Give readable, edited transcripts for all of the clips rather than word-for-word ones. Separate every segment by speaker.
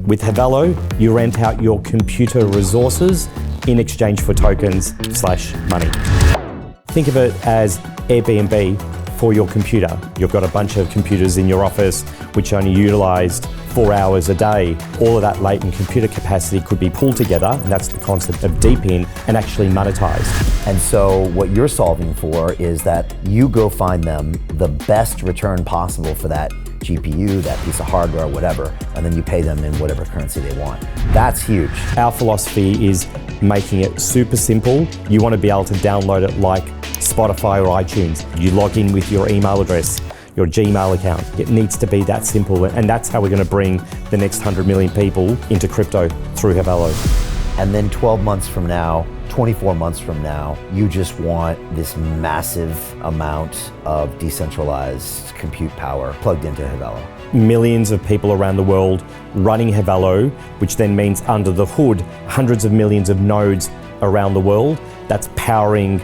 Speaker 1: With Hivello, you rent out your computer resources in exchange for tokens/money. Think of it as Airbnb for your computer. You've got a bunch of computers in your office which only utilized 4 hours a day. All of that latent computer capacity could be pulled together, and that's the concept of DePIN, and actually monetized.
Speaker 2: And so what you're solving for is that you go find them the best return possible for that GPU, that piece of hardware, whatever, and then you pay them in whatever currency they want. That's huge.
Speaker 1: Our philosophy is making it super simple. You want to be able to download it like Spotify or iTunes. You log in with your email address, your Gmail account. It needs to be that simple, and that's how we're going to bring the next 100 million people into crypto through Hivello.
Speaker 2: And then 12 months from now, 24 months from now, you just want this massive amount of decentralized compute power plugged into Hivello.
Speaker 1: Millions of people around the world running Hivello, which then means under the hood, hundreds of millions of nodes around the world. That's powering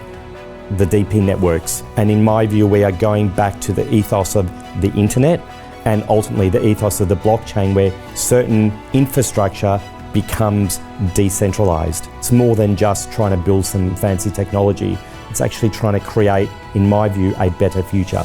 Speaker 1: the DePIN networks. And in my view, we are going back to the ethos of the internet and ultimately the ethos of the blockchain, where certain infrastructure becomes decentralized. It's more than just trying to build some fancy technology. It's actually trying to create, in my view, a better future.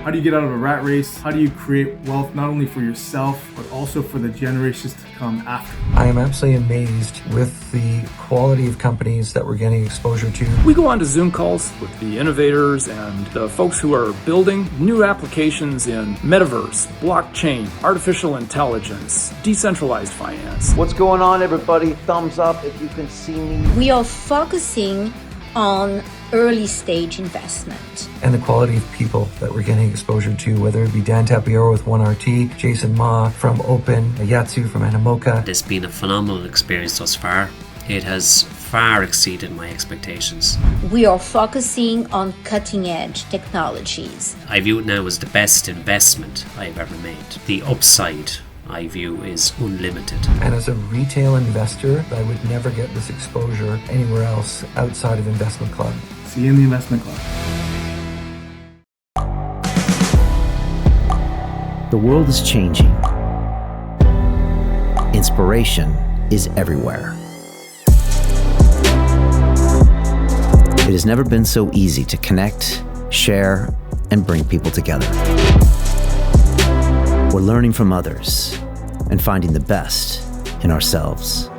Speaker 3: How do you get out of a rat race? How do you create wealth not only for yourself, but also for the generations to come after?
Speaker 4: I am absolutely amazed with the quality of companies that we're getting exposure to.
Speaker 5: We go on to Zoom calls with the innovators and the folks who are building new applications in metaverse, blockchain, artificial intelligence, decentralized finance.
Speaker 6: What's going on, everybody? Thumbs up if you can see me.
Speaker 7: We are focusing on early stage investment.
Speaker 4: And the quality of people that we're getting exposure to, whether it be Dan Tapiero with 1RT, Jason Ma from Open, Yatsu from Animoca.
Speaker 8: It's been a phenomenal experience thus far. It has far exceeded my expectations.
Speaker 7: We are focusing on cutting edge technologies.
Speaker 8: I view it now as the best investment I've ever made. The upside, I view, is unlimited.
Speaker 4: And as a retail investor, I would never get this exposure anywhere else outside of Investment Club.
Speaker 3: See you in the Investment Club.
Speaker 2: The world is changing. Inspiration is everywhere. It has never been so easy to connect, share, and bring people together. We're learning from others and finding the best in ourselves.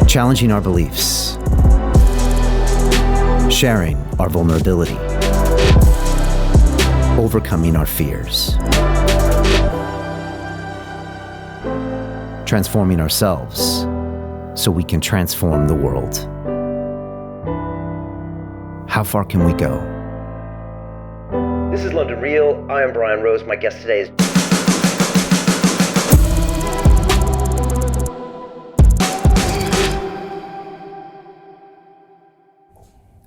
Speaker 2: Challenging our beliefs. Sharing our vulnerability. Overcoming our fears. Transforming ourselves so we can transform the world. How far can we go?
Speaker 6: This is London Real. I am Brian Rose. My guest today is...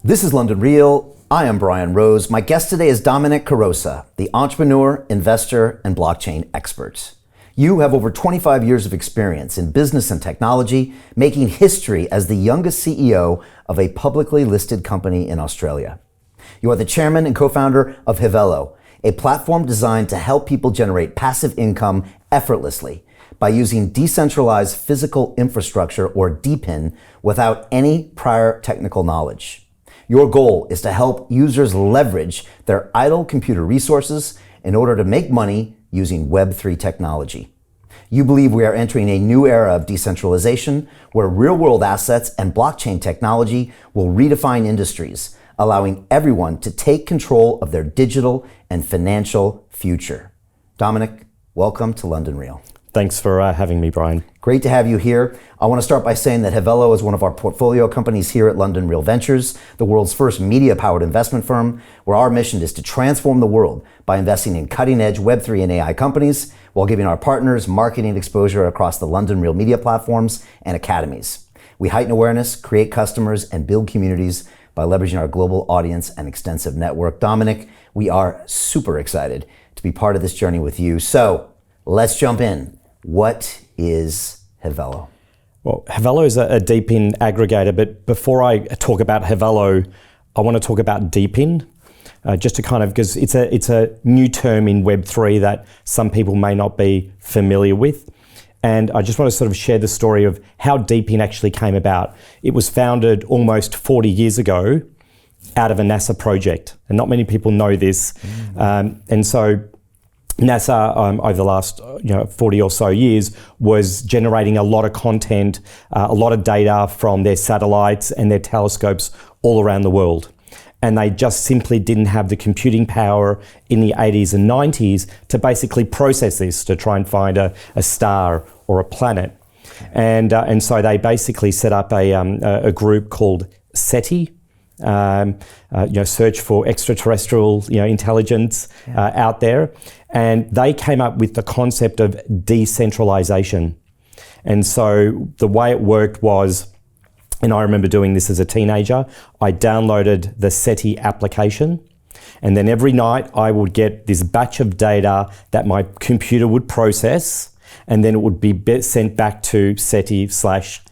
Speaker 6: This is London Real. I am Brian Rose. My guest today is Domenic Carosa, the entrepreneur, investor, and blockchain expert. You have over 25 years of experience in business and technology, making history as the youngest CEO of a publicly listed company in Australia. You are the chairman and co-founder of Hivello, a platform designed to help people generate passive income effortlessly by using decentralized physical infrastructure, or DePIN, without any prior technical knowledge. Your goal is to help users leverage their idle computer resources in order to make money using Web3 technology. You believe we are entering a new era of decentralization where real-world assets and blockchain technology will redefine industries, allowing everyone to take control of their digital and financial future. Domenic, welcome to London Real.
Speaker 1: Thanks for having me, Brian.
Speaker 2: Great to have you here. I want to start by saying that Hivello is one of our portfolio companies here at London Real Ventures, the world's first media-powered investment firm, where our mission is to transform the world by investing in cutting-edge Web3 and AI companies while giving our partners marketing exposure across the London Real media platforms and academies. We heighten awareness, create customers, and build communities by leveraging our global audience and extensive network. Domenic, we are super excited to be part of this journey with you. So let's jump in. What is Hivello?
Speaker 1: Well, Hivello is a DePIN aggregator, but before I talk about Hivello, I want to talk about DePIN, just to kind of, because it's a new term in Web3 that some people may not be familiar with. And I just want to sort of share the story of how DePIN actually came about. It was founded almost 40 years ago out of a NASA project, and not many people know this. And so NASA, over the last 40 or so years, was generating a lot of content, a lot of data from their satellites and their telescopes all around the world. And they just simply didn't have the computing power in the 80s and 90s to basically process this, to try and find a star or a planet. And so they basically set up a group called SETI, search for extraterrestrial intelligence out there. And they came up with the concept of decentralization. And so the way it worked was, and I remember doing this as a teenager, I downloaded the SETI application, and then every night I would get this batch of data that my computer would process, and then it would be sent back to SETI/NASA.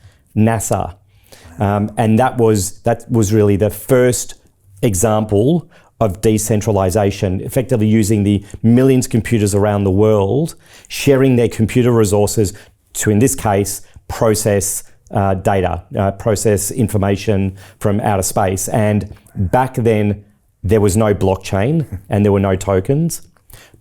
Speaker 1: And that was really the first example of decentralization, effectively using the millions of computers around the world, sharing their computer resources to, in this case, process data, process information from outer space. And back then, there was no blockchain and there were no tokens.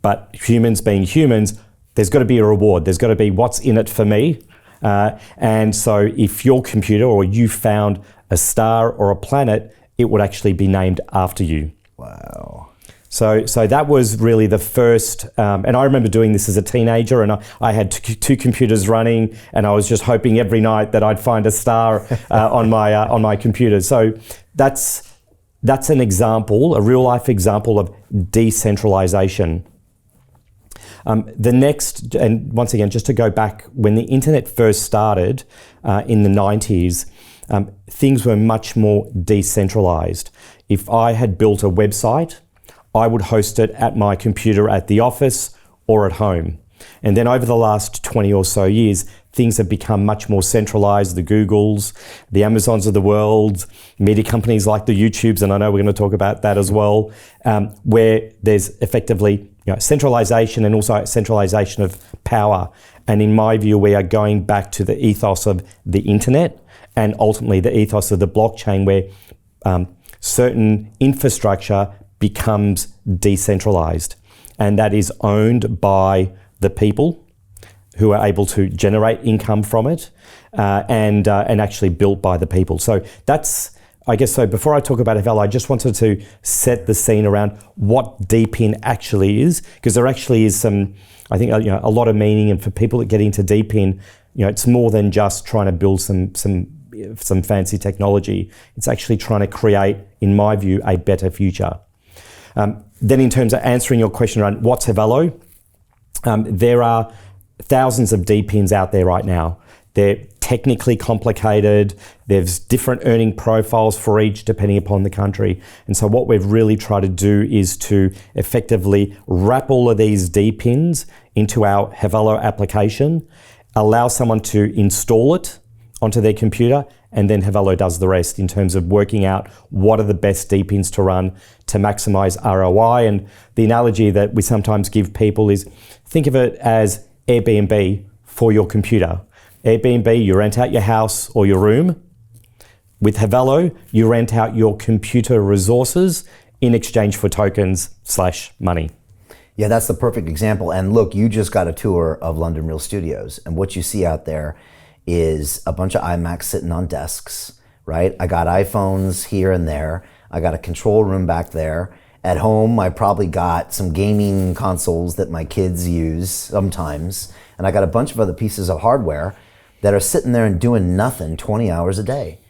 Speaker 1: But humans being humans, there's got to be a reward. There's got to be what's in it for me. And so if your computer or you found a star or a planet, it would actually be named after you.
Speaker 2: Wow.
Speaker 1: So that was really the first, and I remember doing this as a teenager, and I had two computers running, and I was just hoping every night that I'd find a star on my computer. So that's an example, a real life example of decentralization. The next, and once again, just to go back, when the internet first started in the 90s, things were much more decentralized. If I had built a website, I would host it at my computer at the office or at home. And then over the last 20 or so years, things have become much more centralized. The Googles, the Amazons of the world, media companies like the YouTubes, and I know we're going to talk about that as well, where there's effectively centralization and also centralization of power. And in my view, we are going back to the ethos of the internet and ultimately the ethos of the blockchain, where certain infrastructure becomes decentralized, and that is owned by the people who are able to generate income from it, and actually built by the people. So that's, I guess, so before I talk about Hivello, I just wanted to set the scene around what DePIN actually is, because there actually is some, I think, a lot of meaning, and for people that get into DePIN, it's more than just trying to build some fancy technology. It's actually trying to create, in my view, a better future. Then in terms of answering your question around what's Hivello, there are thousands of DePINs out there right now. They're technically complicated. There's different earning profiles for each depending upon the country. And so what we've really tried to do is to effectively wrap all of these DePINs into our Hivello application, allow someone to install it onto their computer, and then Hivello does the rest in terms of working out what are the best DePINs to run to maximize ROI. And the analogy that we sometimes give people is, think of it as Airbnb for your computer. Airbnb, you rent out your house or your room. With Hivello, you rent out your computer resources in exchange for tokens/money.
Speaker 2: Yeah, that's the perfect example. And look, you just got a tour of London Real Studios, and what you see out there is a bunch of iMacs sitting on desks, right? I got iPhones here and there. I got a control room back there. At home, I probably got some gaming consoles that my kids use sometimes. And I got a bunch of other pieces of hardware that are sitting there and doing nothing 20 hours a day.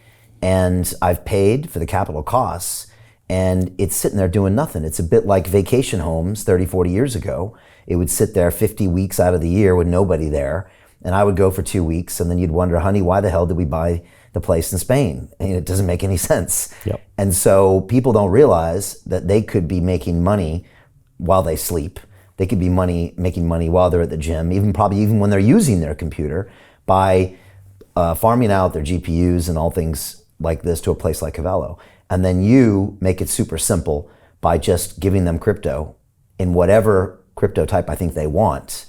Speaker 2: And I've paid for the capital costs, and it's sitting there doing nothing. It's a bit like vacation homes 30, 40 years ago. It would sit there 50 weeks out of the year with nobody there. And I would go for 2 weeks, and then you'd wonder, honey, why the hell did we buy the place in Spain? And it doesn't make any sense.
Speaker 1: Yep.
Speaker 2: And so people don't realize that they could be making money while they sleep. They could be making money while they're at the gym, even when they're using their computer, by farming out their GPUs and all things like this to a place like Hivello. And then you make it super simple by just giving them crypto in whatever crypto type I think they want,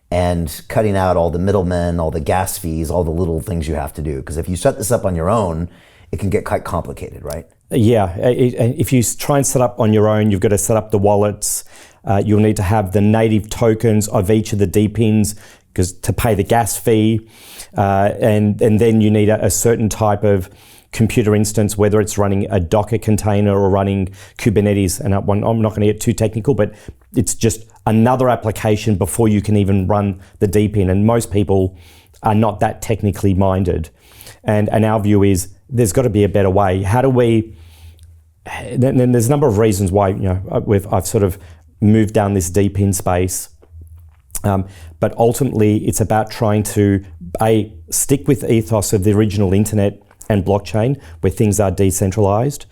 Speaker 2: and cutting out all the middlemen, all the gas fees, all the little things you have to do. Because if you set this up on your own, it can get quite complicated, right?
Speaker 1: Yeah, if you try and set up on your own, you've got to set up the wallets. You'll need to have the native tokens of each of the DePINs because to pay the gas fee, and then you need a certain type of computer instance, whether it's running a Docker container or running Kubernetes. And I'm not going to get too technical, but it's just another application before you can even run the DePIN. And most people are not that technically minded. And our view is there's got to be a better way. How do we? Then there's a number of reasons why I've sort of moved down this DePIN space. But ultimately, it's about trying to stick with the ethos of the original internet and blockchain, where things are decentralized.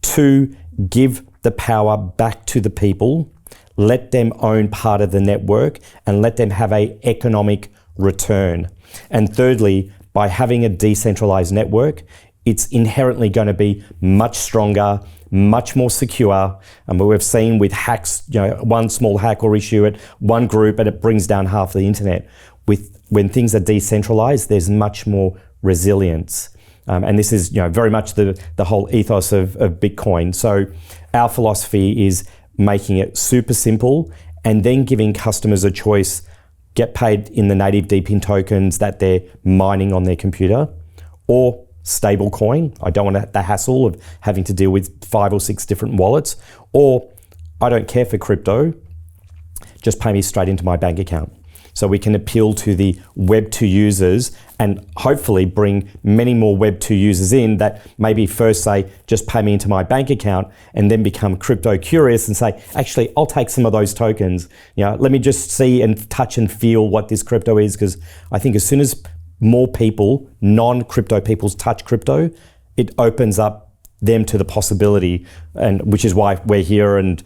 Speaker 1: 2, give the power back to the people, let them own part of the network, and let them have an economic return. And thirdly, by having a decentralized network, it's inherently going to be much stronger, much more secure. And we've seen with hacks, one small hack or issue at one group and it brings down half the internet. When things are decentralized, there's much more resilience. And this is very much the whole ethos of Bitcoin. So our philosophy is making it super simple and then giving customers a choice, get paid in the native DePIN tokens that they're mining on their computer, or stable coin. I don't want the hassle of having to deal with 5 or 6 different wallets, or I don't care for crypto, just pay me straight into my bank account. So we can appeal to the Web2 users and hopefully bring many more Web2 users in that maybe first say, just pay me into my bank account, and then become crypto curious and say, actually, I'll take some of those tokens. Let me just see and touch and feel what this crypto is, because I think as soon as more people, non-crypto people, touch crypto, it opens up them to the possibility, and which is why we're here, and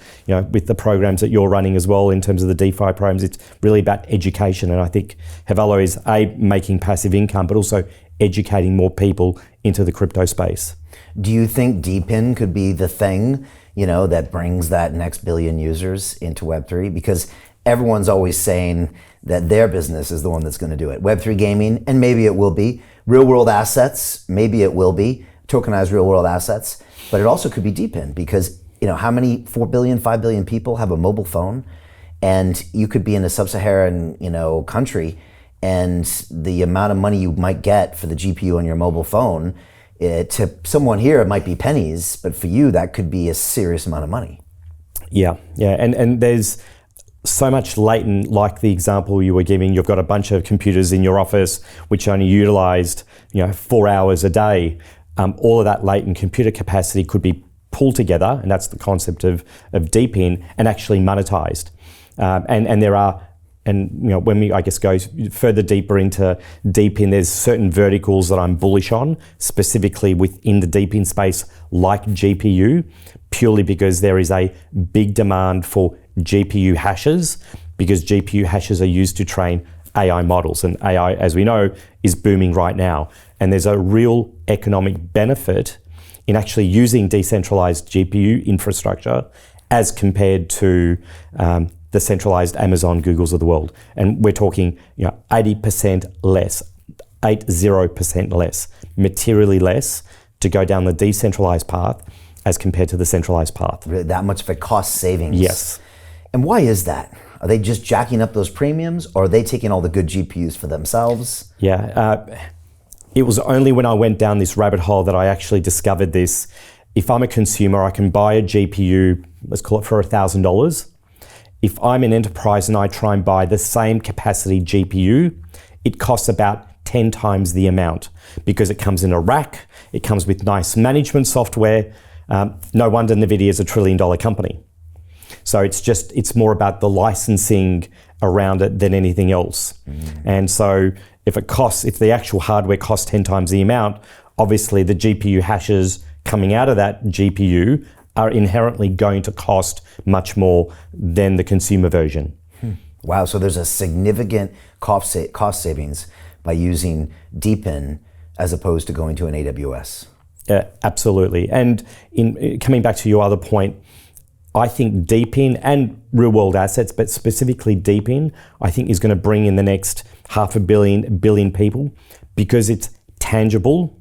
Speaker 1: with the programs that you're running as well in terms of the DeFi programs, it's really about education. And I think Hivello is making passive income, but also educating more people into the crypto space.
Speaker 2: Do you think DePIN could be the thing, that brings that next billion users into Web3? Because everyone's always saying that their business is the one that's going to do it. Web3 gaming, and maybe it will be. Real world assets, maybe it will be. Tokenized real world assets, but it also could be DePIN, because how many 4 billion, 5 billion people have a mobile phone, and you could be in a sub-Saharan country, and the amount of money you might get for the GPU on your mobile phone, to someone here it might be pennies, but for you that could be a serious amount of money.
Speaker 1: Yeah, and there's so much latent, like the example you were giving. You've got a bunch of computers in your office which only utilized 4 hours a day. All of that latent computer capacity could be pulled together, and that's the concept of DePIN, and actually monetized. And there are, when we go further deeper into DePIN, there's certain verticals that I'm bullish on, specifically within the DePIN space, like GPU, purely because there is a big demand for GPU hashes, because GPU hashes are used to train AI models, and AI, as we know, is booming right now. And there's a real economic benefit in actually using decentralized GPU infrastructure as compared to the centralized Amazon, Googles of the world. And we're talking 80% less, 80% less, materially less, to go down the decentralized path as compared to the centralized path.
Speaker 2: Really, that much of a cost savings?
Speaker 1: Yes.
Speaker 2: And why is that? Are they just jacking up those premiums, or are they taking all the good GPUs for themselves?
Speaker 1: Yeah, it was only when I went down this rabbit hole that I actually discovered this. If I'm a consumer, I can buy a GPU, let's call it for $1,000. If I'm an enterprise and I try and buy the same capacity GPU, it costs about 10 times the amount, because it comes in a rack, it comes with nice management software. No wonder NVIDIA is $1 trillion company. So it's more about the licensing around it than anything else. And so if the actual hardware costs 10 times the amount, obviously the GPU hashes coming out of that GPU are inherently going to cost much more than the consumer version.
Speaker 2: Wow, so there's a significant cost savings by using DePIN as opposed to going to an AWS.
Speaker 1: Absolutely. And in coming back to your other point, I think DePIN and real world assets, but specifically DePIN, I think is going to bring in the next 500 billion people because it's tangible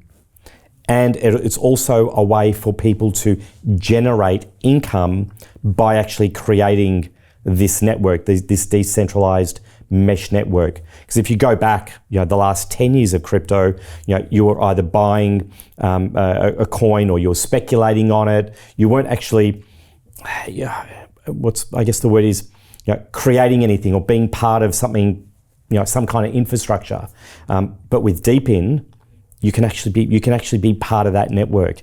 Speaker 1: and it's also a way for people to generate income by actually creating this network, this decentralized mesh network. Because if you go back, the last 10 years of crypto, you were either buying a coin or you were speculating on it. You weren't actually, I guess the word is, creating anything or being part of something, some kind of infrastructure. But with DePIN, you can actually be part of that network,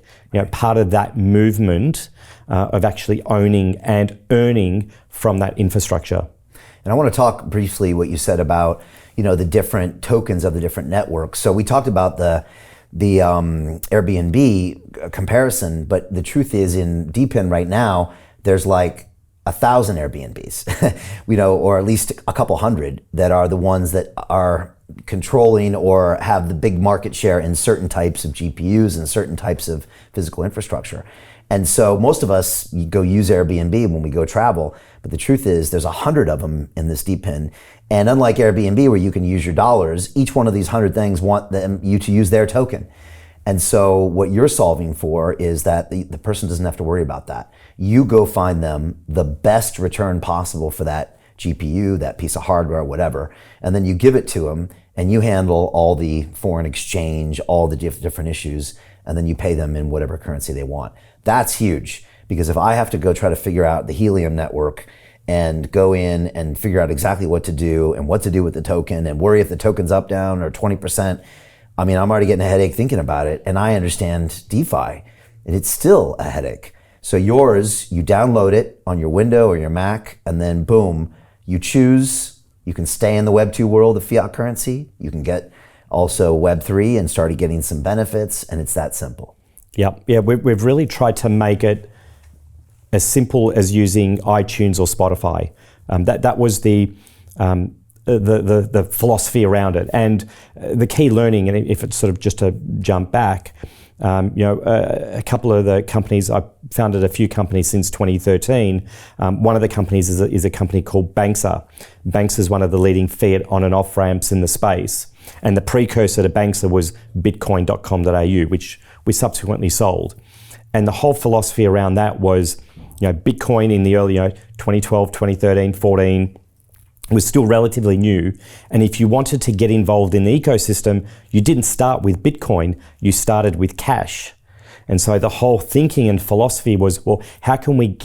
Speaker 1: part of that movement of actually owning and earning from that infrastructure.
Speaker 2: And I want to talk briefly what you said about, the different tokens of the different networks. So we talked about the Airbnb comparison, but the truth is in DePIN right now, there's like 1,000 Airbnbs, or at least a couple hundred that are the ones that are controlling or have the big market share in certain types of GPUs and certain types of physical infrastructure. And so most of us go use Airbnb when we go travel, but the truth is there's 100 of them in this DePIN. And unlike Airbnb where you can use your dollars, each one of these 100 things want you to use their token. And so what you're solving for is that the person doesn't have to worry about that. You go find them the best return possible for that GPU, that piece of hardware, whatever, and then you give it to them and you handle all the foreign exchange, all the different issues, and then you pay them in whatever currency they want. That's huge, because if I have to go try to figure out the Helium network and go in and figure out exactly what to do and what to do with the token and worry if the token's up, down, or 20%, I'm already getting a headache thinking about it, and I understand DeFi, and it's still a headache. So yours, you download it on your Windows or your Mac, and then boom, you choose. You can stay in the Web2 world of fiat currency. You can get also Web3 and start getting some benefits, and it's that simple.
Speaker 1: Yeah. We've really tried to make it as simple as using iTunes or Spotify. That was the philosophy around it, and the key learning. And if it's sort of just to jump back, a couple of the companies, I founded a few companies since 2013. One of the companies is a company called Banksa. Banksa is one of the leading fiat on and off ramps in the space. And the precursor to Banksa was bitcoin.com.au, which we subsequently sold. And the whole philosophy around that was, Bitcoin in the early, 2012, 2013, 14, was still relatively new. And if you wanted to get involved in the ecosystem, you didn't start with Bitcoin, you started with cash. And so the whole thinking and philosophy was, well, how can we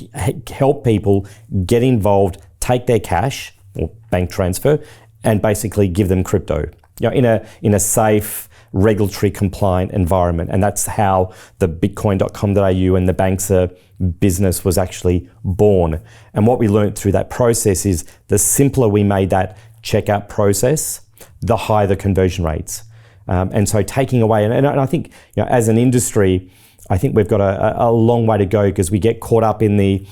Speaker 1: help people get involved, take their cash or bank transfer, and basically give them crypto, in a safe, regulatory compliant environment. And that's how the bitcoin.com.au and the Banksa business was actually born. And what we learned through that process is the simpler we made that checkout process, the higher the conversion rates. And so taking away, and I think, as an industry, I think we've got a long way to go because we get caught up in the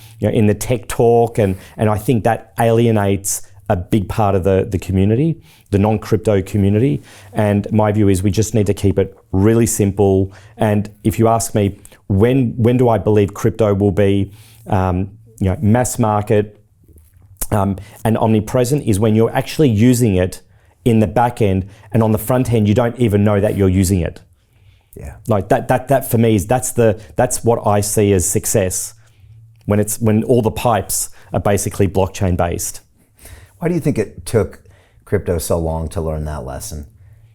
Speaker 1: tech talk, and I think that alienates a big part of the community, the non-crypto community. And my view is we just need to keep it really simple. And if you ask me, when do I believe crypto will be mass market and omnipresent, is when you're actually using it in the back end, and on the front end you don't even know that you're using it.
Speaker 2: Yeah.
Speaker 1: Like that for me is that's what I see as success, when all the pipes are basically blockchain based.
Speaker 2: Why do you think it took crypto so long to learn that lesson?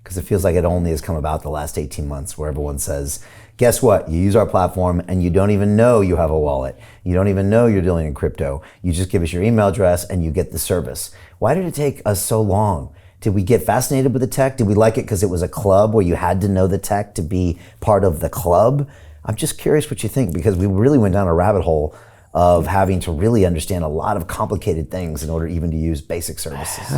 Speaker 2: Because it feels like it only has come about the last 18 months, where everyone says, guess what? You use our platform and you don't even know you have a wallet. You don't even know you're dealing in crypto. You just give us your email address and you get the service. Why did it take us so long? Did we get fascinated with the tech? Did we like it because it was a club where you had to know the tech to be part of the club? I'm just curious what you think, because we really went down a rabbit hole of having to really understand a lot of complicated things in order even to use basic services.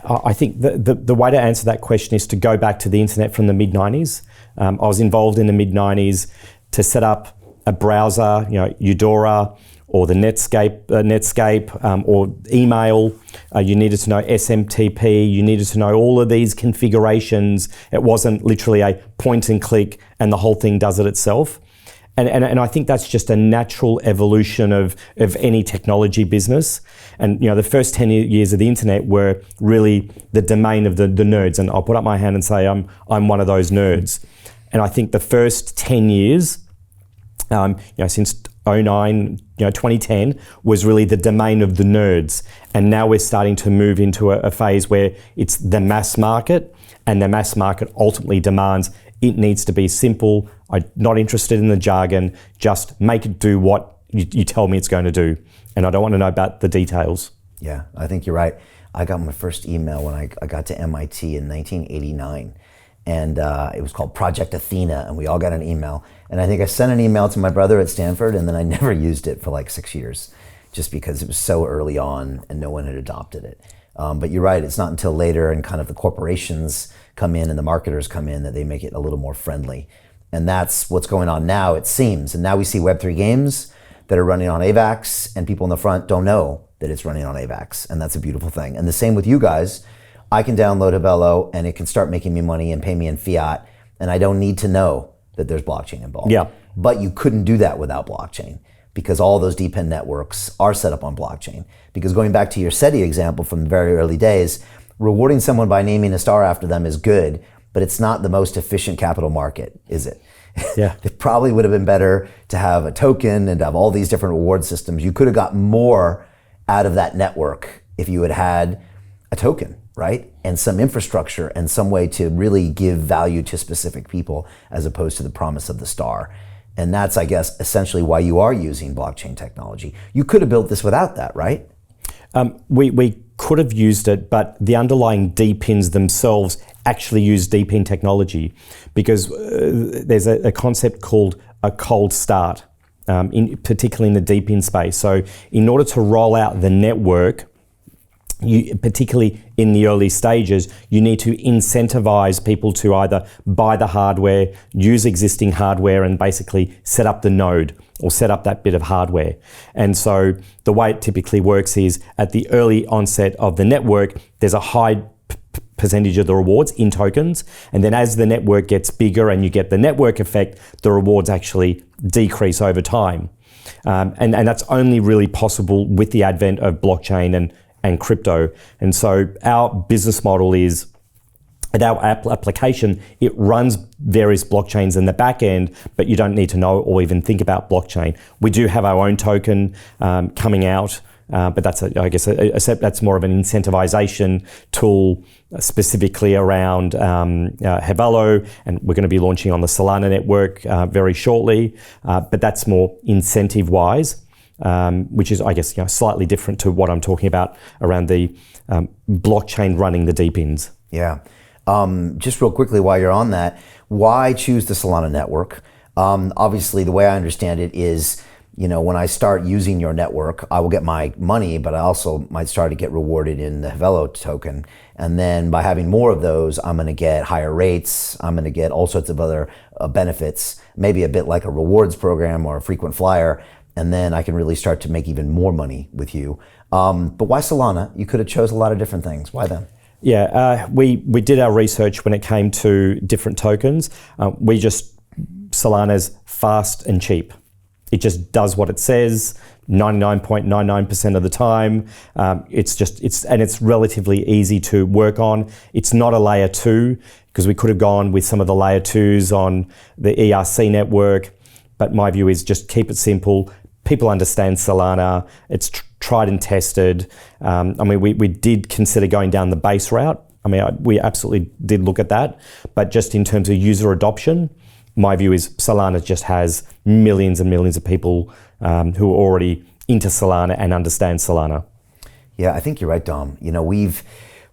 Speaker 1: I think the way to answer that question is to go back to the internet from the mid-90s. I was involved in the mid-90s to set up a browser, Eudora, or the Netscape or email. You needed to know SMTP. You needed to know all of these configurations. It wasn't literally a point and click and the whole thing does it itself. And I think that's just a natural evolution of any technology business. And the first 10 years of the internet were really the domain of the nerds. And I'll put up my hand and say I'm one of those nerds. And I think the first 10 years, since 2010, was really the domain of the nerds. And now we're starting to move into a phase where it's the mass market, and the mass market ultimately demands it needs to be simple. I'm not interested in the jargon. Just make it do what you tell me it's going to do. And I don't want to know about the details.
Speaker 2: Yeah, I think you're right. I got my first email when I got to MIT in 1989. And it was called Project Athena, and we all got an email. And I think I sent an email to my brother at Stanford, and then I never used it for like 6 years, just because it was so early on and no one had adopted it. But you're right, it's not until later and kind of the corporations come in and the marketers come in that they make it a little more friendly. And that's what's going on now, it seems. And now we see Web3 games that are running on AVAX, and people in the front don't know that it's running on AVAX. And that's a beautiful thing. And the same with you guys. I can download Hivello and it can start making me money and pay me in fiat. And I don't need to know that there's blockchain involved.
Speaker 1: Yeah.
Speaker 2: But you couldn't do that without blockchain, because all those DePIN networks are set up on blockchain. Because going back to your SETI example from the very early days, rewarding someone by naming a star after them is good, but it's not the most efficient capital market, is it?
Speaker 1: Yeah.
Speaker 2: It probably would have been better to have a token and to have all these different reward systems. You could have got more out of that network if you had had a token, right? And some infrastructure and some way to really give value to specific people as opposed to the promise of the star. And that's, I guess, essentially why you are using blockchain technology. You could have built this without that, right?
Speaker 1: We could have used it, but the underlying DePINs themselves actually use DePIN technology, because there's a concept called a cold start, particularly in the DePIN space. So in order to roll out the network, particularly in the early stages, you need to incentivize people to either buy the hardware, use existing hardware, and basically set up the node or set up that bit of hardware. And so the way it typically works is at the early onset of the network, there's a high percentage of the rewards in tokens. And then as the network gets bigger and you get the network effect, the rewards actually decrease over time. And that's only really possible with the advent of blockchain and crypto. And so our business model is, at our application, it runs various blockchains in the back end, but you don't need to know or even think about blockchain. We do have our own token coming out, but that's, that's more of an incentivization tool specifically around Hivello, and we're going to be launching on the Solana network very shortly, but that's more incentive-wise. Which is, slightly different to what I'm talking about around the blockchain running the DePINs.
Speaker 2: Yeah. Just real quickly while you're on that, why choose the Solana network? Obviously, the way I understand it is, when I start using your network, I will get my money, but I also might start to get rewarded in the Hivello token. And then by having more of those, I'm going to get higher rates. I'm going to get all sorts of other benefits, maybe a bit like a rewards program or a frequent flyer. And then I can really start to make even more money with you. But why Solana? You could have chose a lot of different things. Why them?
Speaker 1: Yeah, we did our research when it came to different tokens. Solana's fast and cheap. It just does what it says 99.99% of the time. It's relatively easy to work on. It's not a layer 2, because we could have gone with some of the layer 2s on the ERC network. But my view is just keep it simple. People understand Solana. It's tried and tested. We did consider going down the base route. We absolutely did look at that. But just in terms of user adoption, my view is Solana just has millions and millions of people who are already into Solana and understand Solana.
Speaker 2: Yeah, I think you're right, Dom.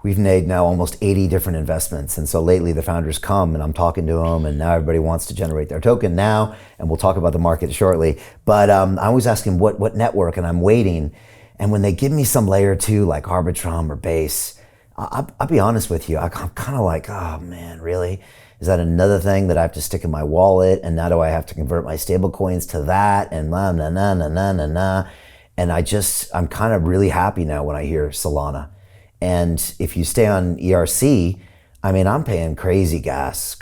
Speaker 2: We've made now almost 80 different investments. And so lately the founders come and I'm talking to them, and now everybody wants to generate their token now. And we'll talk about the market shortly. But I always ask them what network, and I'm waiting. And when they give me some layer 2 like Arbitrum or Base, I'll be honest with you, I'm kind of like, oh man, really? Is that another thing that I have to stick in my wallet? And now do I have to convert my stable coins to that? And nah. And I'm kind of really happy now when I hear Solana. And if you stay on ERC, I mean, I'm paying crazy gas.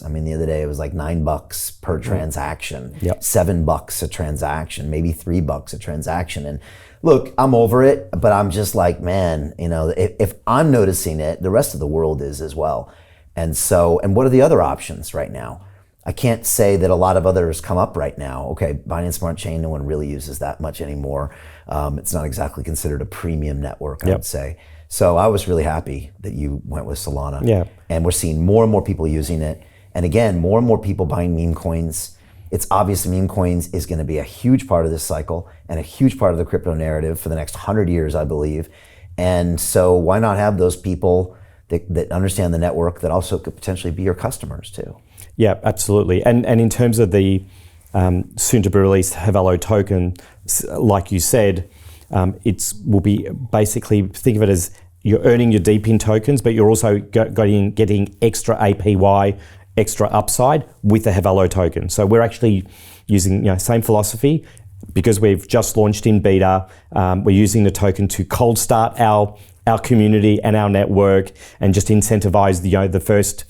Speaker 2: I mean, the other day it was like $9 per transaction, $7 a transaction, maybe $3 a transaction. And look, I'm over it, but I'm just like, man, you know, if I'm noticing it, the rest of the world is as well. And so, and what are the other options right now? I can't say that a lot of others come up right now. Okay, Binance Smart Chain, no one really uses that much anymore. It's not exactly considered a premium network, I would say. So I was really happy that you went with Solana.
Speaker 1: Yeah.
Speaker 2: And we're seeing more and more people using it. And again, more and more people buying meme coins. It's obvious meme coins is going to be a huge part of this cycle and a huge part of the crypto narrative for the next 100 years, I believe. And so why not have those people that understand the network that also could potentially be your customers too?
Speaker 1: Yeah, absolutely. And in terms of the soon to be released Hivello token, like you said, will be basically, think of it as you're earning your DePIN tokens, but you're also getting extra APY, extra upside with the Hivello token. So we're actually using same philosophy. Because we've just launched in beta, we're using the token to cold start our community and our network, and just incentivize the first.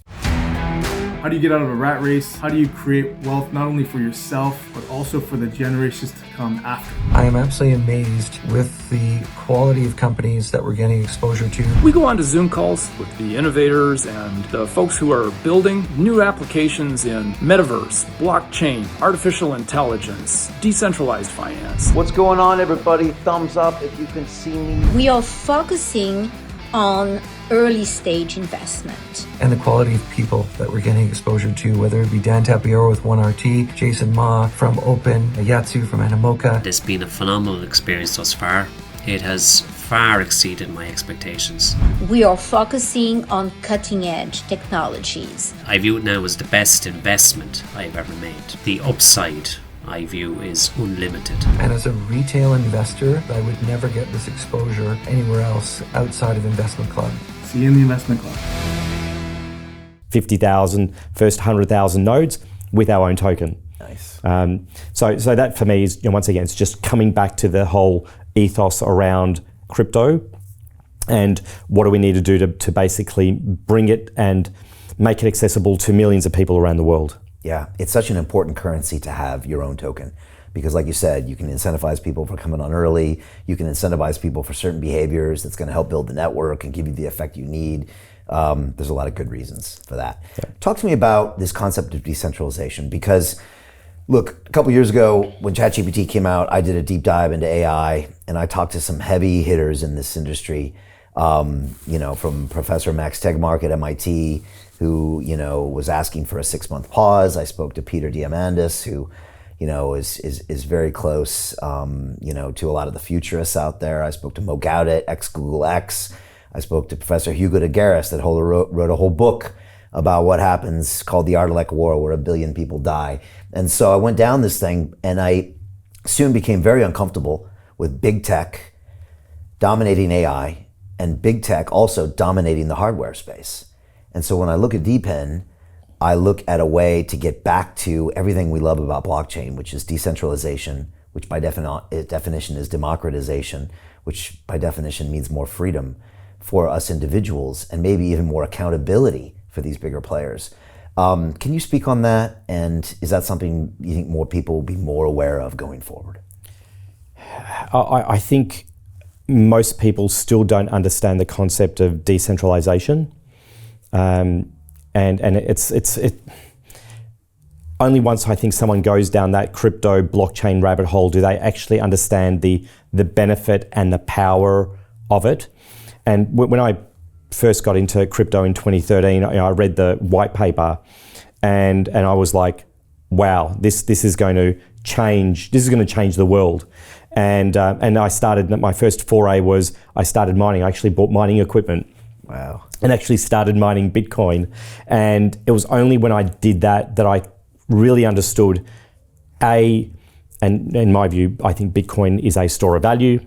Speaker 3: How do you get out of a rat race? How do you create wealth not only for yourself, but also for the generations to come after?
Speaker 4: I am absolutely amazed with the quality of companies that we're getting exposure to.
Speaker 5: We go on to Zoom calls with the innovators and the folks who are building new applications in metaverse, blockchain, artificial intelligence, decentralized finance.
Speaker 6: What's going on, everybody? Thumbs up if you can see me.
Speaker 7: We are focusing on early stage investment.
Speaker 4: And the quality of people that we're getting exposure to, whether it be Dan Tapiero with 1RT, Jason Ma from Open, Yatsu from Animoca.
Speaker 8: It's been a phenomenal experience thus far. It has far exceeded my expectations.
Speaker 7: We are focusing on cutting edge technologies.
Speaker 8: I view it now as the best investment I've ever made. The upside, I view, is unlimited.
Speaker 4: And as a retail investor, I would never get this exposure anywhere else outside of Investment Club.
Speaker 3: See you in the Investment Club.
Speaker 1: 50,000, first 100,000 nodes with our own token.
Speaker 2: Nice.
Speaker 1: So that for me is, once again, it's just coming back to the whole ethos around crypto and what do we need to do to basically bring it and make it accessible to millions of people around the world.
Speaker 2: Yeah, it's such an important currency to have your own token because like you said, you can incentivize people for coming on early, you can incentivize people for certain behaviors that's going to help build the network and give you the effect you need. There's a lot of good reasons for that. Yeah. Talk to me about this concept of decentralization because look, a couple years ago when ChatGPT came out, I did a deep dive into AI and I talked to some heavy hitters in this industry, from Professor Max Tegmark at MIT, who, was asking for a 6-month pause. I spoke to Peter Diamandis, who, is very close, to a lot of the futurists out there. I spoke to Mo Gaudet, ex-Google X. I spoke to Professor Hugo de Garis that wrote a whole book about what happens called the Ardalek War, where 1 billion people die. And so I went down this thing and I soon became very uncomfortable with big tech dominating AI and big tech also dominating the hardware space. And so when I look at DePIN, I look at a way to get back to everything we love about blockchain, which is decentralization, which by definition is democratization, which by definition means more freedom for us individuals and maybe even more accountability for these bigger players. Can you speak on that? And is that something you think more people will be more aware of going forward?
Speaker 1: I think most people still don't understand the concept of decentralization. And it's only once I think someone goes down that crypto blockchain rabbit hole do they actually understand the benefit and the power of it. And when I first got into crypto in 2013, I read the white paper and I was like, wow, this is going to change. This is going to change the world. And I started, my first foray was I started mining. I actually bought mining equipment.
Speaker 2: Wow.
Speaker 1: And actually started mining Bitcoin. And it was only when I did that I really understood and in my view, I think Bitcoin is a store of value.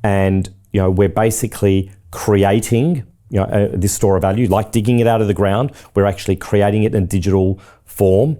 Speaker 1: And we're basically creating this store of value, like digging it out of the ground. We're actually creating it in digital form.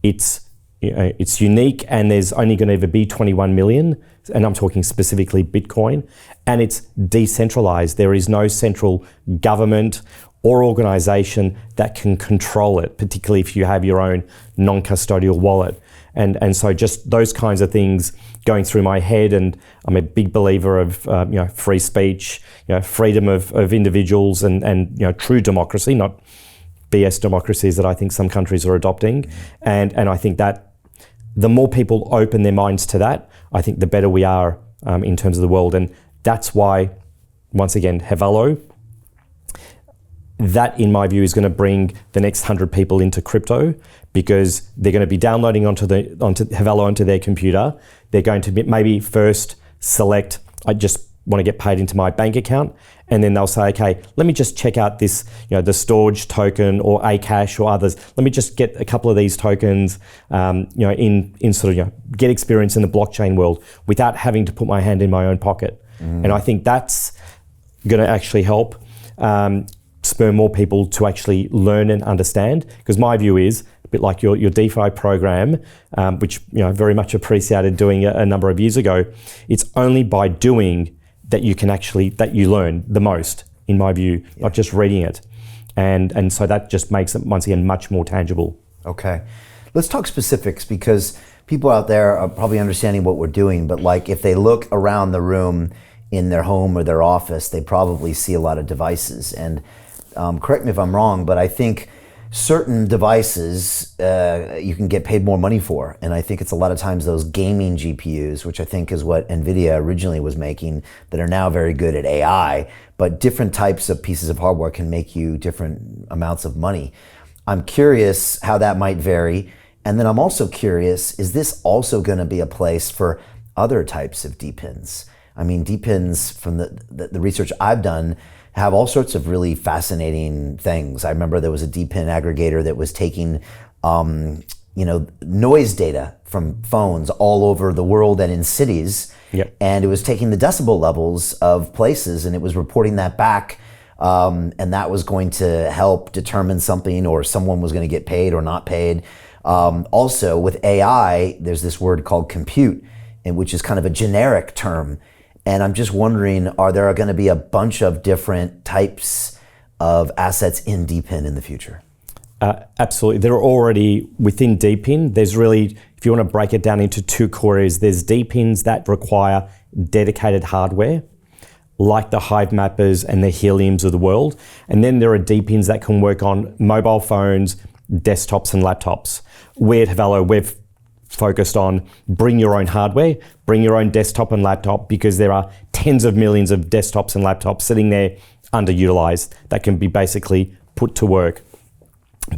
Speaker 1: It's it's unique, and there's only going to ever be 21 million, and I'm talking specifically Bitcoin, and it's decentralized. There is no central government or organization that can control it, particularly if you have your own non-custodial wallet. And so just those kinds of things going through my head, and I'm a big believer of free speech, freedom of individuals, and true democracy, not BS democracies that I think some countries are adopting. And I think that the more people open their minds to that, I think the better we are in terms of the world. And that's why, once again, Hivello, that in my view is going to bring the next 100 people into crypto, because they're going to be downloading onto Hivello onto their computer. They're going to maybe first select, I just want to get paid into my bank account, and then they'll say, okay, let me just check out this, the storage token or Akash or others. Let me just get a couple of these tokens, in sort of get experience in the blockchain world without having to put my hand in my own pocket. And I think that's going to actually help spur more people to actually learn and understand. Because my view is a bit like your DeFi program, which very much appreciated doing a number of years ago. It's only by doing that you learn the most, in my view, not just reading it. And so that just makes it, once again, much more tangible.
Speaker 2: Okay. Let's talk specifics, because people out there are probably understanding what we're doing, but like if they look around the room in their home or their office, they probably see a lot of devices. And correct me if I'm wrong, but I think certain devices you can get paid more money for. And I think it's a lot of times those gaming GPUs, which I think is what NVIDIA originally was making, that are now very good at AI, but different types of pieces of hardware can make you different amounts of money. I'm curious how that might vary. And then I'm also curious, is this also going to be a place for other types of DePINs? I mean, DePINs, from the research I've done, have all sorts of really fascinating things. I remember there was a DePIN aggregator that was taking, noise data from phones all over the world and in cities, and it was taking the decibel levels of places, and it was reporting that back, and that was going to help determine something, or someone was going to get paid or not paid. Also, with AI, there's this word called compute, which is kind of a generic term. And I'm just wondering, are there going to be a bunch of different types of assets in DePIN in the future?
Speaker 1: Absolutely. There are already, within DePIN, there's really, if you want to break it down into two core areas, there's DePINs that require dedicated hardware, like the Hive Mappers and the Heliums of the world. And then there are DePINs that can work on mobile phones, desktops and laptops. We're at Hivello, we've focused on bring your own hardware, bring your own desktop and laptop, because there are tens of millions of desktops and laptops sitting there underutilized that can be basically put to work.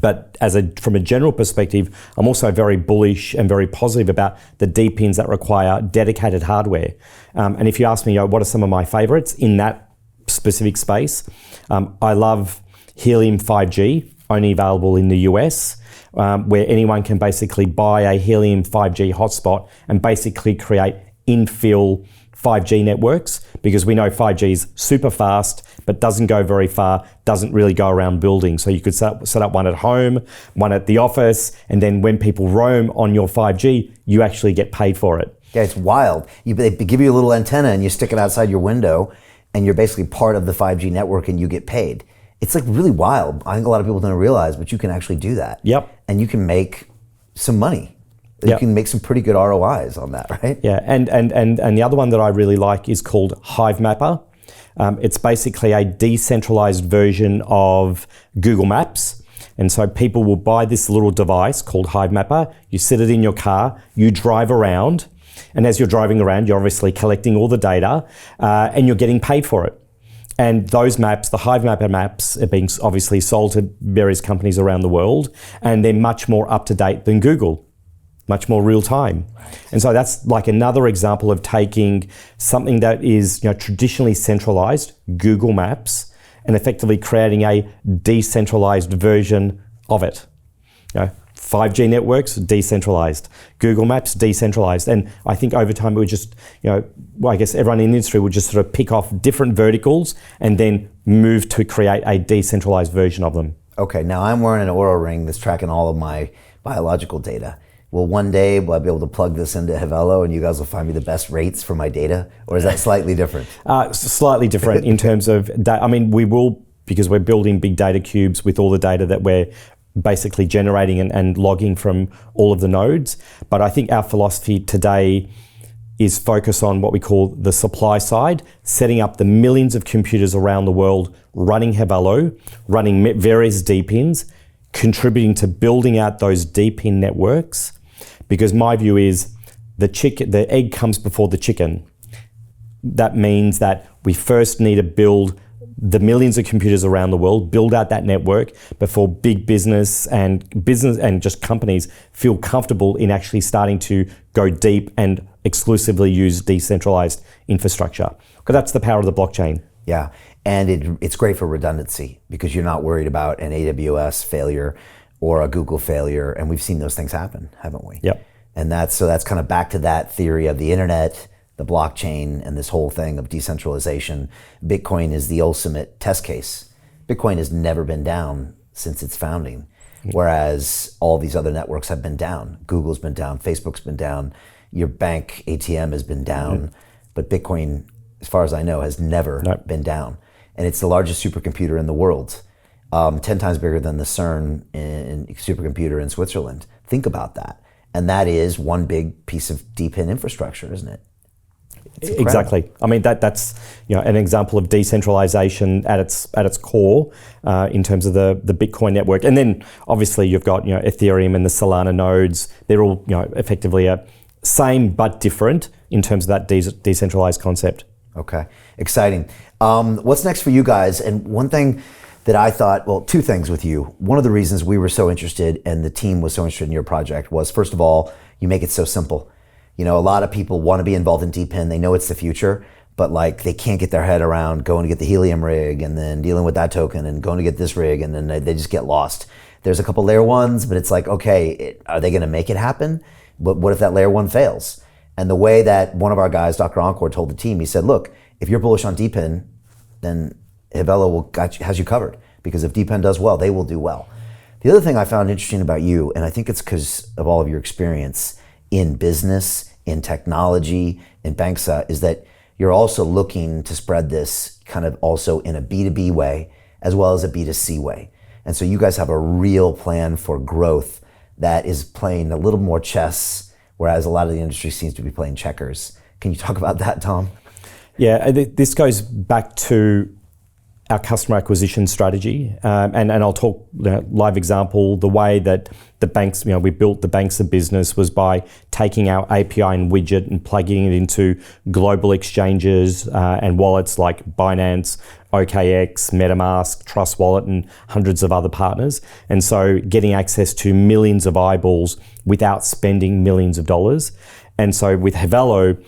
Speaker 1: But from a general perspective, I'm also very bullish and very positive about the DePINs that require dedicated hardware. And if you ask me, what are some of my favorites in that specific space? I love Helium 5G, only available in the US. Where anyone can basically buy a Helium 5G hotspot and basically create infill 5G networks, because we know 5G is super fast but doesn't go very far, doesn't really go around buildings. So you could set up one at home, one at the office, and then when people roam on your 5G, you actually get paid for it.
Speaker 2: Yeah, it's wild. They give you a little antenna and you stick it outside your window, and you're basically part of the 5G network and you get paid. It's like really wild. I think a lot of people don't realize, but you can actually do that.
Speaker 1: Yep.
Speaker 2: And you can make some money. You can make some pretty good ROIs on that, right?
Speaker 1: Yeah, and the other one that I really like is called Hive Mapper. It's basically a decentralized version of Google Maps. And so people will buy this little device called Hive Mapper. You sit it in your car, you drive around, and as you're driving around, you're obviously collecting all the data, and you're getting paid for it. And those maps, the Hive Mapper maps, are being obviously sold to various companies around the world, and they're much more up to date than Google, much more real time. And so that's like another example of taking something that is traditionally centralized, Google Maps, and effectively creating a decentralized version of it. 5G networks, decentralized. Google Maps, decentralized. And I think over time it would just, I guess everyone in the industry would just sort of pick off different verticals and then move to create a decentralized version of them.
Speaker 2: Okay, now I'm wearing an Oura ring that's tracking all of my biological data. will one day will I be able to plug this into Hivello and you guys will find me the best rates for my data? Or is that slightly different?
Speaker 1: Slightly different in terms of, we will, because we're building big data cubes with all the data that we're basically generating and logging from all of the nodes. But I think our philosophy today is focus on what we call the supply side, setting up the millions of computers around the world running Hivello, running various DePINs, contributing to building out those DePIN networks. Because my view is the egg comes before the chicken. That means that we first need to build the millions of computers around the world, build out that network before big business and just companies feel comfortable in actually starting to go deep and exclusively use decentralized infrastructure. Because that's the power of the blockchain.
Speaker 2: Yeah, and it's great for redundancy because you're not worried about an AWS failure or a Google failure, and we've seen those things happen, haven't we?
Speaker 1: Yep.
Speaker 2: And that's kind of back to that theory of the internet, the blockchain, and this whole thing of decentralization. Bitcoin is the ultimate test case. Bitcoin has never been down since its founding, whereas all these other networks have been down. Google's been down, Facebook's been down, your bank ATM has been down, but Bitcoin, as far as I know, has never been down. And it's the largest supercomputer in the world, 10 times bigger than the CERN supercomputer in Switzerland. Think about that. And that is one big piece of DePIN infrastructure, isn't it?
Speaker 1: Exactly. I mean, that's an example of decentralization at its core in terms of the Bitcoin network. And then obviously you've got Ethereum and the Solana nodes. They're all effectively same but different in terms of that decentralized concept.
Speaker 2: Okay, exciting. What's next for you guys? And one thing that I thought, well, two things with you. One of the reasons we were so interested and the team was so interested in your project was, first of all, you make it so simple. A lot of people want to be involved in DePIN. They know it's the future, but they can't get their head around going to get the Helium rig and then dealing with that token and going to get this rig, and then they just get lost. There's a couple layer ones, but it's okay, are they going to make it happen? But what if that layer one fails? And the way that one of our guys, Dr. Encore, told the team, he said, look, if you're bullish on DePIN, then Hivello has you covered, because if DePIN does well, they will do well. The other thing I found interesting about you, and I think it's because of all of your experience in business, in technology, in Banksa, is that you're also looking to spread this kind of also in a B2B way as well as a B2C way. And so you guys have a real plan for growth that is playing a little more chess, whereas a lot of the industry seems to be playing checkers. Can you talk about that, Tom?
Speaker 1: Yeah, this goes back to our customer acquisition strategy, and I'll talk live example. The way that the banks, we built the Banksa business was by taking our API and widget and plugging it into global exchanges and wallets like Binance, OKX, MetaMask, Trust Wallet, and hundreds of other partners. And so getting access to millions of eyeballs without spending millions of dollars. And so with Hivello,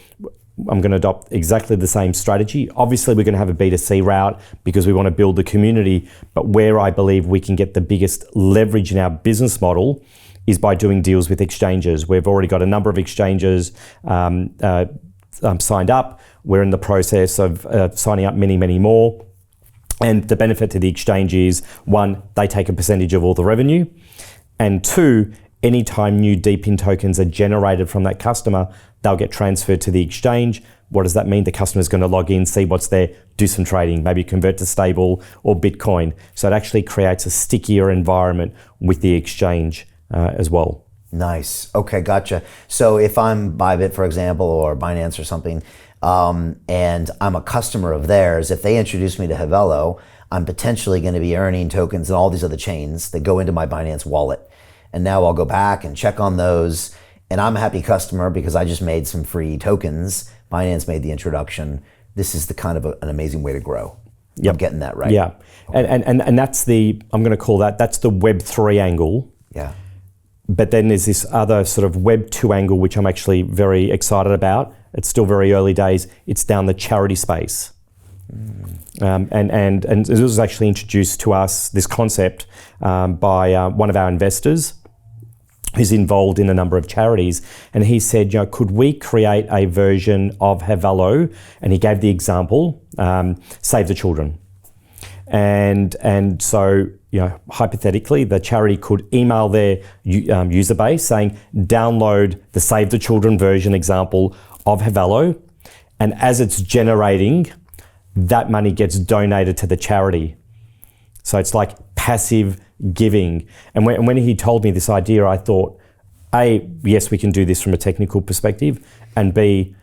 Speaker 1: I'm going to adopt exactly the same strategy. Obviously, we're going to have a B2C route because we want to build the community, but where I believe we can get the biggest leverage in our business model is by doing deals with exchanges. We've already got a number of exchanges signed up. We're in the process of signing up many, many more. And the benefit to the exchange is, one, they take a percentage of all the revenue, and two, anytime new DePIN tokens are generated from that customer, they'll get transferred to the exchange. What does that mean? The customer's going to log in, see what's there, do some trading, maybe convert to stable or Bitcoin. So it actually creates a stickier environment with the exchange as well.
Speaker 2: Nice. Okay, gotcha. So if I'm Bybit, for example, or Binance or something, and I'm a customer of theirs, if they introduce me to Hivello, I'm potentially going to be earning tokens and all these other chains that go into my Binance wallet. And now I'll go back and check on those, and I'm a happy customer because I just made some free tokens. Binance made the introduction. This is the kind of an amazing way to grow. Yep. I'm getting that right.
Speaker 1: Yeah, and that's I'm going to call that's the Web3 angle.
Speaker 2: Yeah.
Speaker 1: But then there's this other sort of Web 2 angle, which I'm actually very excited about. It's still very early days. It's down the charity space. And this was actually introduced to us, this concept, by one of our investors who's involved in a number of charities. And he said, could we create a version of Hivello? And he gave the example, Save the Children. And so, hypothetically, the charity could email their user base saying, download the Save the Children version example of Hivello, and as it's generating, that money gets donated to the charity. So it's like passive giving. And when he told me this idea, I thought, A, yes, we can do this from a technical perspective, and B,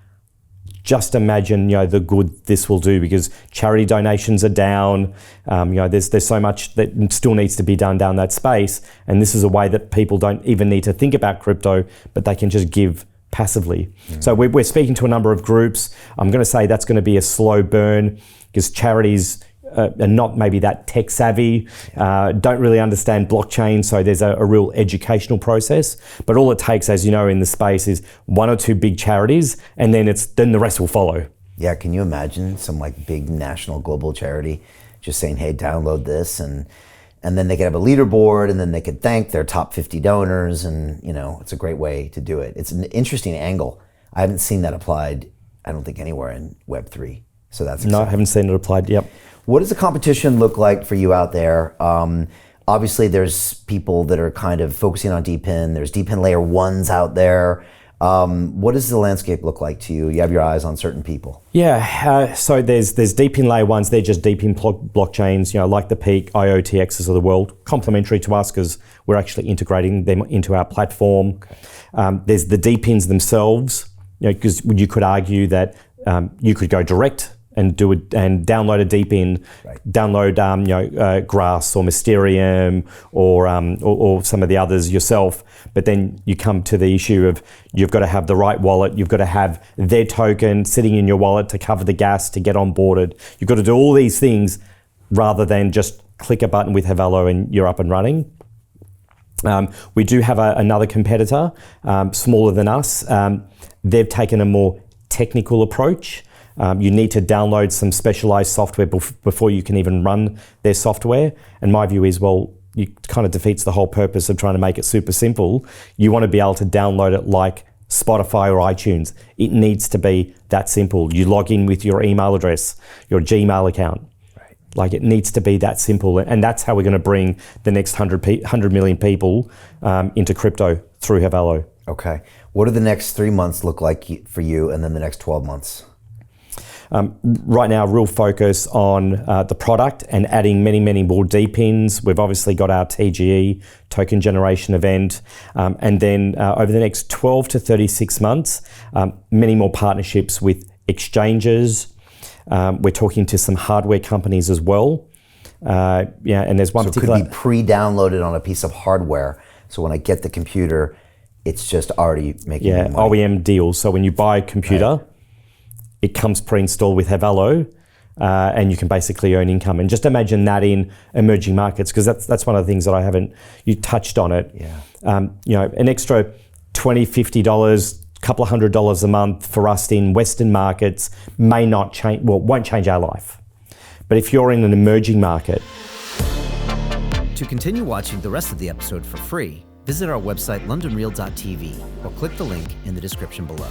Speaker 1: just imagine, the good this will do, because charity donations are down. There's so much that still needs to be done down that space, and this is a way that people don't even need to think about crypto, but they can just give passively. So we're speaking to a number of groups. I'm going to say that's going to be a slow burn, because charities are not maybe that tech savvy, don't really understand blockchain, so there's a real educational process. But all it takes, as you know, in the space is one or two big charities, and then the rest will follow.
Speaker 2: Yeah, can you imagine some like big national global charity just saying, hey, download this, and then they could have a leaderboard, and then they could thank their top 50 donors, and it's a great way to do it. It's an interesting angle. I haven't seen that applied, I don't think, anywhere in Web3. So that's exciting.
Speaker 1: No, I haven't seen it applied. Yep.
Speaker 2: What does the competition look like for you out there? Obviously, there's people that are kind of focusing on DePIN. There's DePIN layer 1s out there. What does the landscape look like to you? You have your eyes on certain people.
Speaker 1: Yeah, so there's DePIN layer 1s. They're just DePIN blockchains, like the Peak, IOTXs of the world, complementary to us because we're actually integrating them into our platform. Okay. There's the DePINs themselves, because you could argue that you could go direct and do it and download a DePIN, right. Download Grass or Mysterium or some of the others yourself. But then you come to the issue of you've got to have the right wallet. You've got to have their token sitting in your wallet to cover the gas to get onboarded. You've got to do all these things rather than just click a button with Hivello and you're up and running. We do have another competitor, smaller than us. They've taken a more technical approach. You need to download some specialized software before you can even run their software. And my view is, it kind of defeats the whole purpose of trying to make it super simple. You want to be able to download it like Spotify or iTunes. It needs to be that simple. You log in with your email address, your Gmail account. Right. Like it needs to be that simple. And that's how we're going to bring the next 100 million people into crypto through Hivello.
Speaker 2: Okay. What do the next 3 months look like for you, and then the next 12 months?
Speaker 1: Right now, real focus on the product and adding many, many more DePINs. We've obviously got our TGE, token generation event. And then over the next 12 to 36 months, many more partnerships with exchanges. We're talking to some hardware companies as well. And there's one particular...
Speaker 2: So it could be pre-downloaded on a piece of hardware. So when I get the computer, it's just already making money.
Speaker 1: OEM deals. So when you buy a computer... Right. It comes pre-installed with Hivello, and you can basically earn income. And just imagine that in emerging markets, because that's one of the things that you touched on it. Yeah. An extra $20, $50, couple of $100 a month for us in Western markets may not change, won't change our life. But if you're in an emerging market.
Speaker 6: To continue watching the rest of the episode for free, visit our website, londonreal.tv, or click the link in the description below.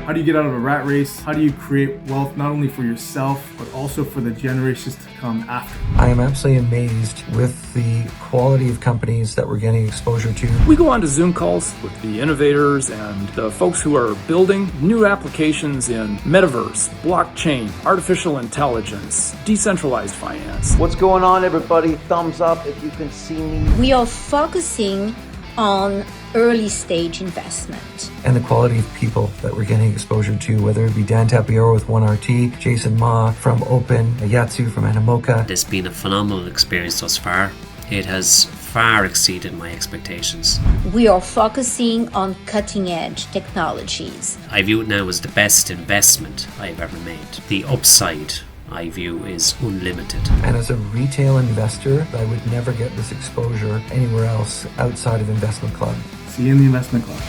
Speaker 3: How do you get out of a rat race? How do you create wealth not only for yourself, but also for the generations to come after?
Speaker 4: I am absolutely amazed with the quality of companies that we're getting exposure to.
Speaker 5: We go on to Zoom calls with the innovators and the folks who are building new applications in metaverse, blockchain, artificial intelligence, decentralized finance.
Speaker 6: What's going on, everybody? Thumbs up if you can see me.
Speaker 7: We are focusing on early stage investment.
Speaker 4: And the quality of people that we're getting exposure to, whether it be Dan Tapiero with 1RT, Jason Ma from Open, Yatsu from Animoca.
Speaker 8: It's been a phenomenal experience thus far. It has far exceeded my expectations.
Speaker 7: We are focusing on cutting edge technologies.
Speaker 8: I view it now as the best investment I've ever made. The upside I view is unlimited.
Speaker 4: And as a retail investor, I would never get this exposure anywhere else outside of Investment Club.
Speaker 3: See you in the Investment Club.